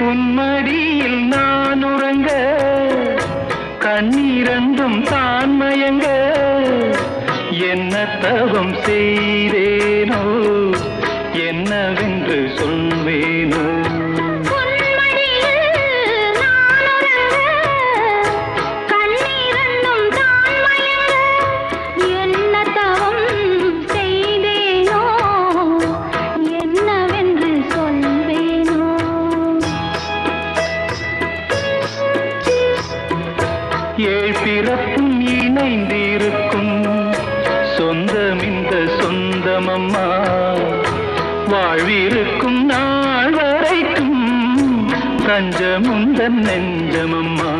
உன்மடியில் நான் உறங்க கண்ணீரந்தும் தான் மயங்க என்ன தவம் செய்தேனோ என்னவென்று சொல்வேனோ ஏழ் பிறப்பும் இணைந்திருக்கும் சொந்தம் இந்த சொந்தமம்மா வாழ்விருக்கும் நாள் வரைக்கும் தஞ்சமுந்தன் நெஞ்சமம்மா